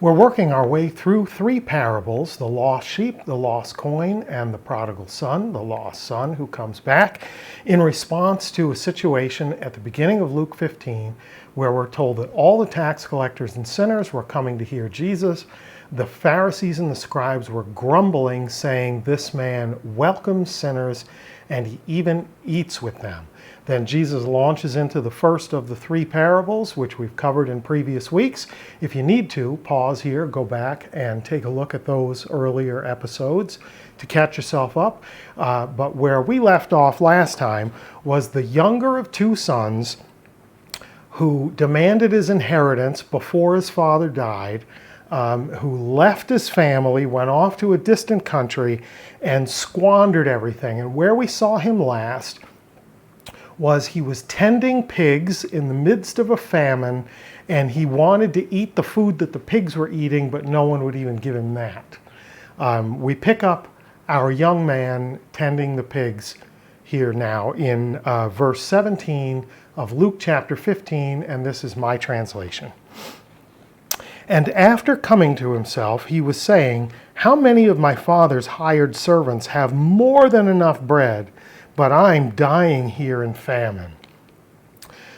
We're working our way through three parables: the lost sheep, the lost coin, and the prodigal son, the lost son who comes back, in response to a situation at the beginning of Luke 15 where we're told that all the tax collectors and sinners were coming to hear Jesus. The Pharisees and the scribes were grumbling, saying, "This man welcomes sinners and he even eats with them." Then Jesus launches into the first of the three parables, which we've covered in previous weeks. If you need to, pause here, go back and take a look at those earlier episodes to catch yourself up. But where we left off last time was the younger of two sons who demanded his inheritance before his father died, who left his family, went off to a distant country, and squandered everything. And where we saw him last was he was tending pigs in the midst of a famine, and he wanted to eat the food that the pigs were eating, but no one would even give him that. We pick up our young man tending the pigs here now in verse 17 of Luke chapter 15, and this is my translation. "And after coming to himself, he was saying, 'How many of my father's hired servants have more than enough bread, but I'm dying here in famine?'"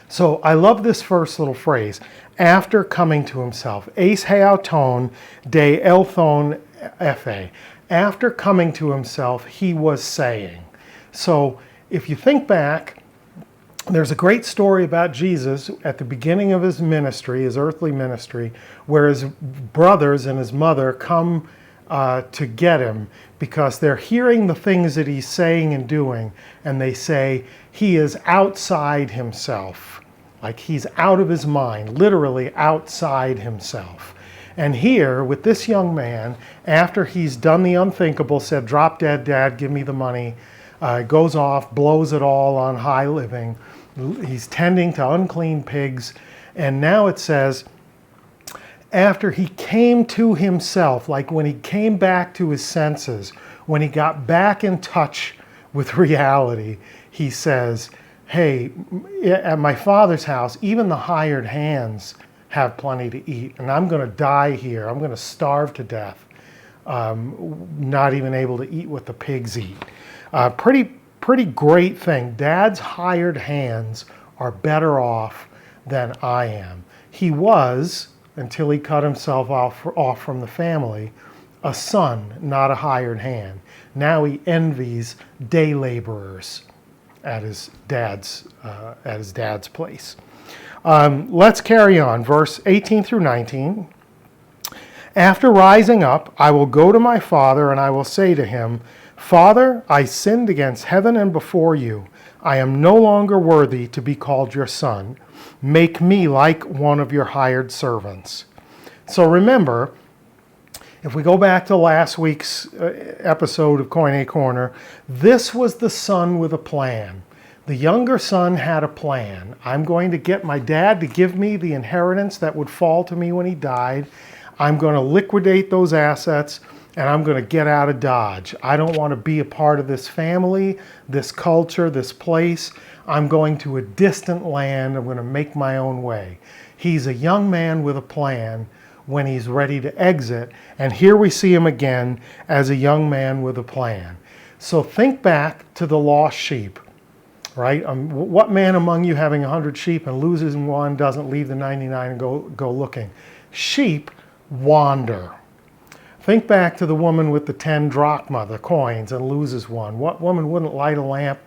So I love this first little phrase, after coming to himself. Eis heauton de elthon ephe. After coming to himself, he was saying. So if you think back, there's a great story about Jesus at the beginning of his ministry, his earthly ministry, where his brothers and his mother come to get him because they're hearing the things that he's saying and doing, and they say he is outside himself, like he's out of his mind, literally outside himself. And here, with this young man, after he's done the unthinkable, said, "Drop dead, Dad, give me the money," goes off, blows it all on high living. He's tending to unclean pigs. And now it says, after he came to himself, like when he came back to his senses, when he got back in touch with reality, he says, "Hey, at my father's house, even the hired hands have plenty to eat, and I'm going to die here. I'm going to starve to death, not even able to eat what the pigs eat." Pretty great thing. Dad's hired hands are better off than I am. He was, until he cut himself off from the family, a son, not a hired hand. Now he envies day laborers at his dad's place. Let's carry on. Verse 18 through 19. "After rising up, I will go to my father, and I will say to him, 'Father, I sinned against heaven and before you. I am no longer worthy to be called your son. Make me like one of your hired servants.'" So remember, if we go back to last week's episode of Koine Corner, this was the son with a plan. The younger son had a plan. I'm going to get my dad to give me the inheritance that would fall to me when he died. I'm going to liquidate those assets, and I'm going to get out of Dodge. I don't want to be a part of this family, this culture, this place. I'm going to a distant land. I'm going to make my own way. He's a young man with a plan when he's ready to exit. And here we see him again as a young man with a plan. So think back to the lost sheep, right? What man among you having 100 sheep and loses one doesn't leave the 99 and go looking? Sheep wander. Think back to the woman with the 10 drachma, the coins, and loses one. What woman wouldn't light a lamp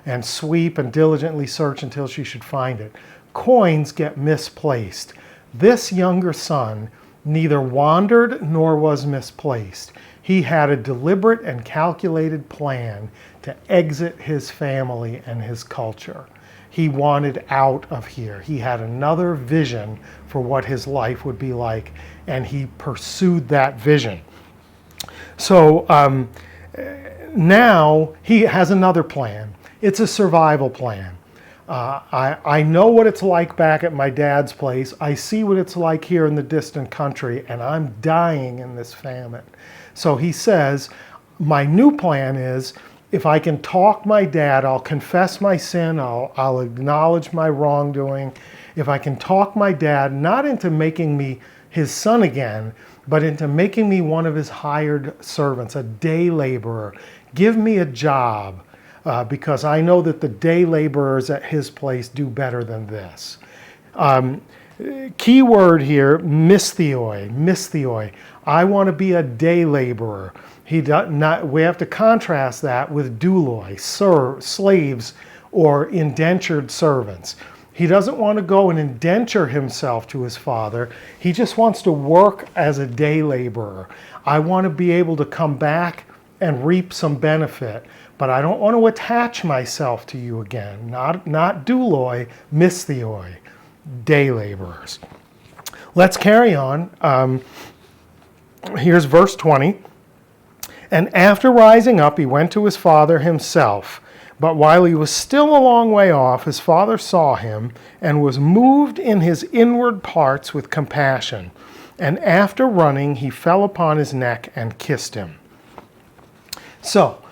and sweep and diligently search until she should find it? Coins get misplaced. This younger son neither wandered nor was misplaced. He had a deliberate and calculated plan to exit his family and his culture. He wanted out of here. He had another vision for what his life would be like, and he pursued that vision. So now he has another plan. It's a survival plan. I know what it's like back at my dad's place. I see what it's like here in the distant country, and I'm dying in this famine. So he says, my new plan is, if I can talk my dad, I'll confess my sin, I'll acknowledge my wrongdoing, if I can talk my dad not into making me his son again, but into making me one of his hired servants, a day laborer. Give me a job, because I know that the day laborers at his place do better than this. Key word here, mistheoi. I want to be a day laborer. We have to contrast that with douloi, slaves or indentured servants. He doesn't want to go and indenture himself to his father. He just wants to work as a day laborer. I want to be able to come back and reap some benefit, but I don't want to attach myself to you again. Not douloi, mistheoi, day laborers. Let's carry on. Here's verse 20. And after rising up, he went to his father himself. But while he was still a long way off, his father saw him and was moved in his inward parts with compassion. And after running, he fell upon his neck and kissed him. So,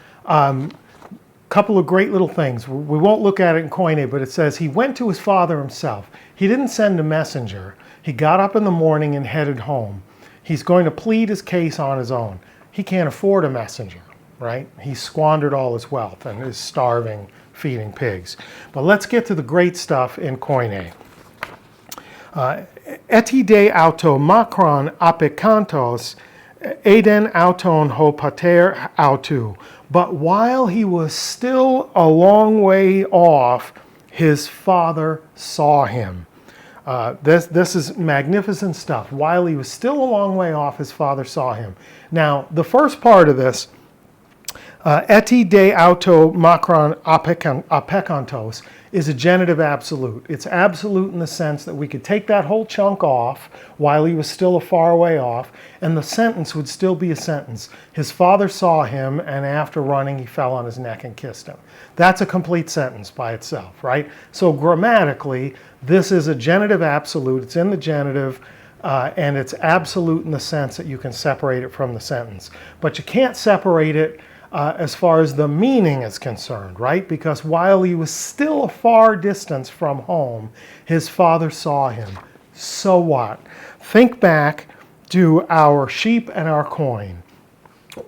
couple of great little things. We won't look at it in Koine, but it says he went to his father himself. He didn't send a messenger. He got up in the morning and headed home. He's going to plead his case on his own. He can't afford a messenger, right? He squandered all his wealth and is starving, feeding pigs. But let's get to the great stuff in Koine. Eti de auto macron apekantos, eden auton ho pater autu. But while he was still a long way off, his father saw him. This is magnificent stuff. While he was still a long way off, his father saw him. Now, the first part of this, eti de auto macron apekantos, is a genitive absolute. It's absolute in the sense that we could take that whole chunk off while he was still a far way off, and the sentence would still be a sentence. His father saw him, and after running, he fell on his neck and kissed him. That's a complete sentence by itself, right? So grammatically, this is a genitive absolute. It's in the genitive, and it's absolute in the sense that you can separate it from the sentence. But you can't separate it as far as the meaning is concerned, right? Because while he was still a far distance from home, his father saw him. So what? Think back to our sheep and our coin.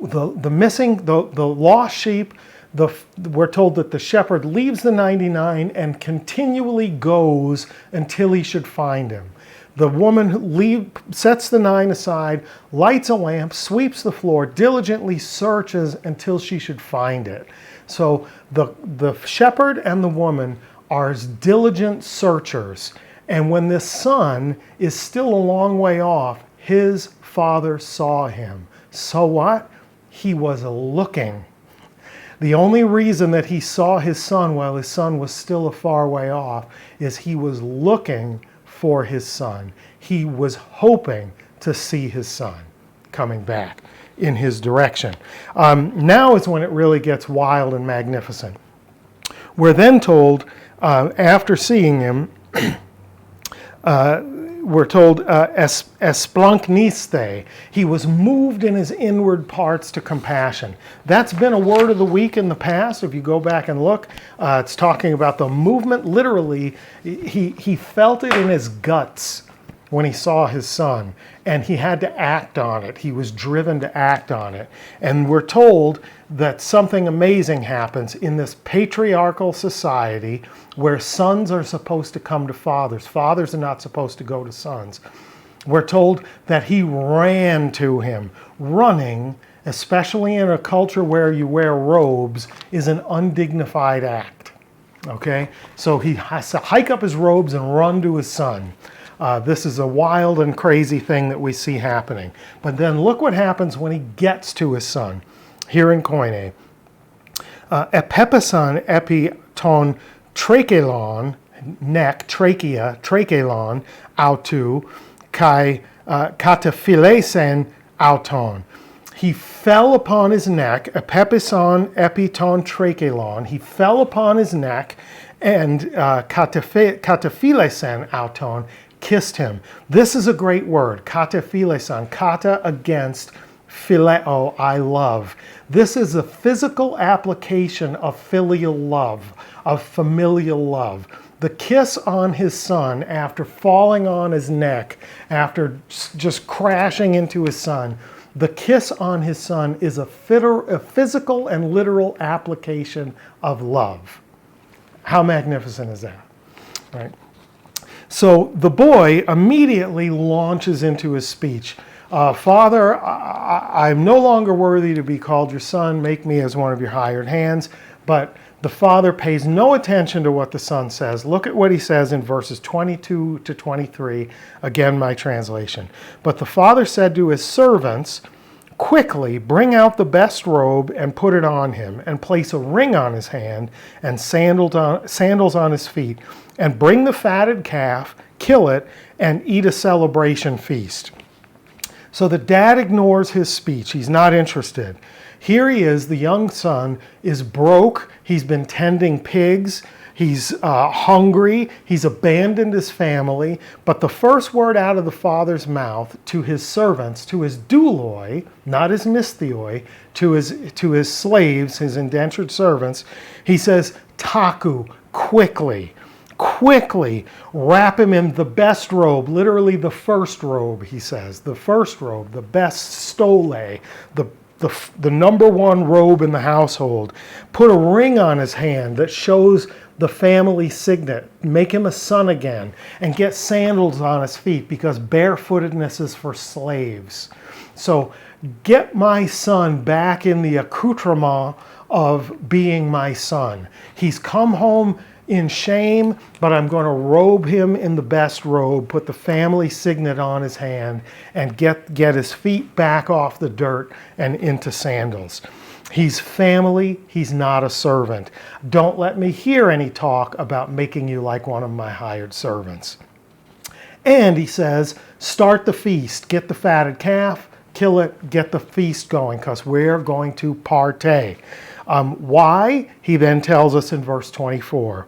The lost sheep, we're told that the shepherd leaves the 99 and continually goes until he should find him. The woman sets the 9 aside, lights a lamp, sweeps the floor, diligently searches until she should find it. So the shepherd and the woman are as diligent searchers. And when this son is still a long way off, his father saw him. So what? He was looking. The only reason that he saw his son while his son was still a far way off is he was looking for his son. He was hoping to see his son coming back in his direction. Now is when it really gets wild and magnificent. We're then told, after seeing him, we're told, esplankniste, he was moved in his inward parts to compassion. That's been a word of the week in the past. If you go back and look, it's talking about the movement. Literally, he felt it in his guts when he saw his son, and he had to act on it. He was driven to act on it. And we're told that something amazing happens in this patriarchal society where sons are supposed to come to fathers. Fathers are not supposed to go to sons. We're told that he ran to him. Running, especially in a culture where you wear robes, is an undignified act. Okay? So he has to hike up his robes and run to his son. This is a wild and crazy thing that we see happening. But then look what happens when he gets to his son. Here in Koine. Epepison epi ton trakelon, neck, trachea, trakelon, autu, kai kataphilesen auton. He fell upon his neck, epepison epi ton trakelon. He fell upon his neck, and kataphilesen auton, kissed him. This is a great word, kataphilesan, kata against phileo, I love. This is a physical application of filial love, of familial love. The kiss on his son after falling on his neck, after just crashing into his son, the kiss on his son is a physical and literal application of love. How magnificent is that? Right? So the boy immediately launches into his speech. Father, I'm no longer worthy to be called your son. Make me as one of your hired hands. But the father pays no attention to what the son says. Look at what he says in verses 22 to 23. Again, my translation. But the father said to his servants, quickly bring out the best robe and put it on him, and place a ring on his hand and sandals on his feet, and bring the fatted calf, kill it, and eat a celebration feast. So the dad ignores his speech. He's not interested. Here he is, the young son is broke. He's been tending pigs. He's hungry. He's abandoned his family. But the first word out of the father's mouth to his servants, to his douloi, not his mistheoi, to his slaves, his indentured servants, he says, taku, quickly wrap him in the best robe, literally the first robe, he says, the first robe, the best stole, the number one robe in the household. Put a ring on his hand that shows the family signet. Make him a son again, and get sandals on his feet, because barefootedness is for slaves. So get my son back in the accoutrement of being my son. He's come home in shame, but I'm going to robe him in the best robe, put the family signet on his hand, and get his feet back off the dirt and into sandals. He's family, he's not a servant. Don't let me hear any talk about making you like one of my hired servants. And he says, start the feast, get the fatted calf, kill it, get the feast going, because we're going to partay. Why? He then tells us in verse 24.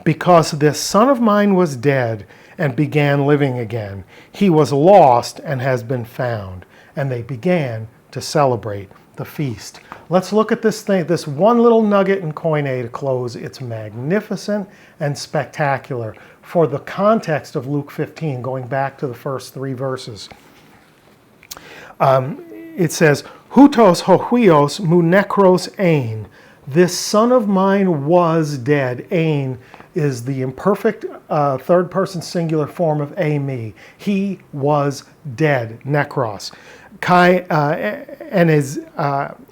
Because this son of mine was dead and began living again. He was lost and has been found. And they began to celebrate the feast. Let's look at this thing, this one little nugget in Koine to close. It's magnificent and spectacular for the context of Luke 15, going back to the first three verses. It says, Hutos hohuios mu nekros ein. This son of mine was dead. Ein is the imperfect third-person singular form of me. He was dead, nekros. Kai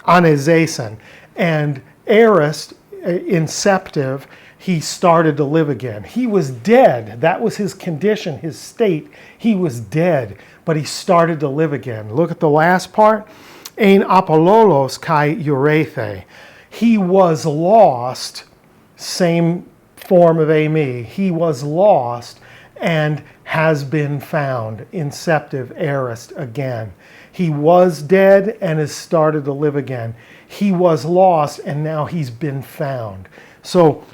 anezason. And aorist, inceptive, he started to live again. He was dead. That was his condition, his state. He was dead, but he started to live again. Look at the last part. Ein apollolos kai eurethe. He was lost, same form of me. He was lost and has been found, inceptive, aorist again. He was dead and has started to live again. He was lost and now he's been found. So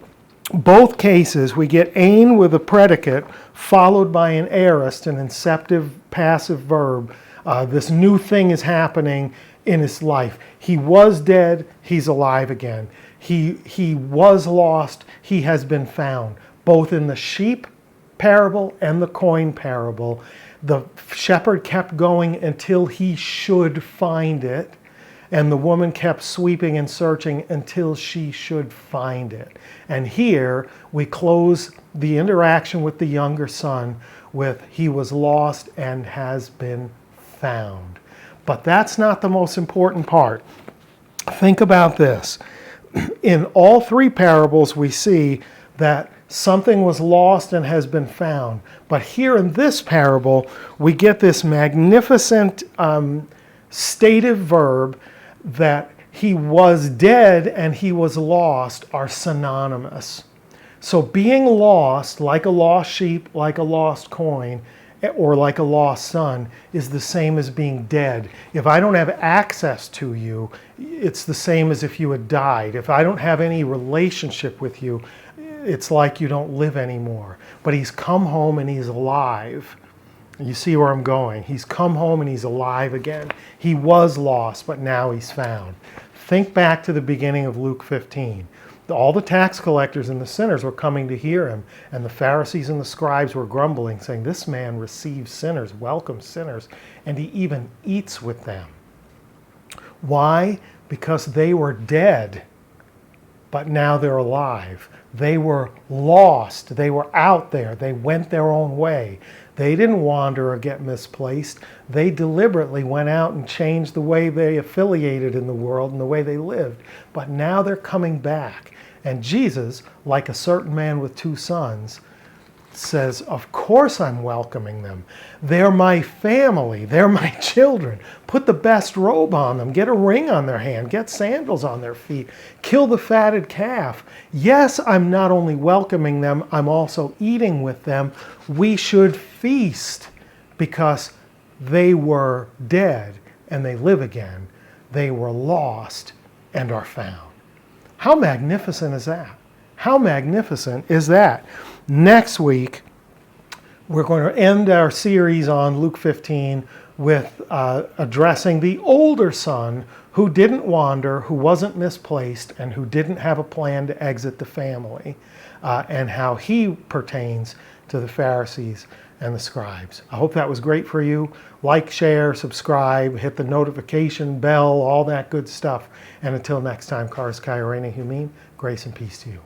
both cases, we get ein with a predicate followed by an aorist, an inceptive passive verb. This new thing is happening in his life. He was dead, he's alive again. He was lost, he has been found. Both in the sheep parable and the coin parable, the shepherd kept going until he should find it, and the woman kept sweeping and searching until she should find it. And here we close the interaction with the younger son with he was lost and has been found. But that's not the most important part. Think about this. In all three parables, we see that something was lost and has been found. But here in this parable, we get this magnificent stative verb that he was dead and he was lost are synonymous. So being lost, like a lost sheep, like a lost coin, or like a lost son, is the same as being dead. If I don't have access to you, it's the same as if you had died. If I don't have any relationship with you, it's like you don't live anymore. But he's come home and he's alive. You see where I'm going. He's come home and he's alive again. He was lost, but now he's found. Think back to the beginning of Luke 15. all the tax collectors and the sinners were coming to hear him, and the Pharisees and the scribes were grumbling, saying, "This man receives sinners, welcomes sinners, and he even eats with them." Why? Because they were dead, but now they're alive. They were lost. They were out there. They went their own way. They didn't wander or get misplaced. They deliberately went out and changed the way they affiliated in the world and the way they lived. But now they're coming back. And Jesus, like a certain man with 2 sons, says, of course I'm welcoming them. They're my family. They're my children. Put the best robe on them. Get a ring on their hand. Get sandals on their feet. Kill the fatted calf. Yes, I'm not only welcoming them, I'm also eating with them. We should feast because they were dead and they live again. They were lost and are found. How magnificent is that? How magnificent is that? Next week, we're going to end our series on Luke 15 with addressing the older son who didn't wander, who wasn't misplaced, and who didn't have a plan to exit the family, and how he pertains to the Pharisees and the scribes. I hope that was great for you. Like, share, subscribe, hit the notification bell, all that good stuff. And until next time, Karis Kai Arena Humin, grace and peace to you.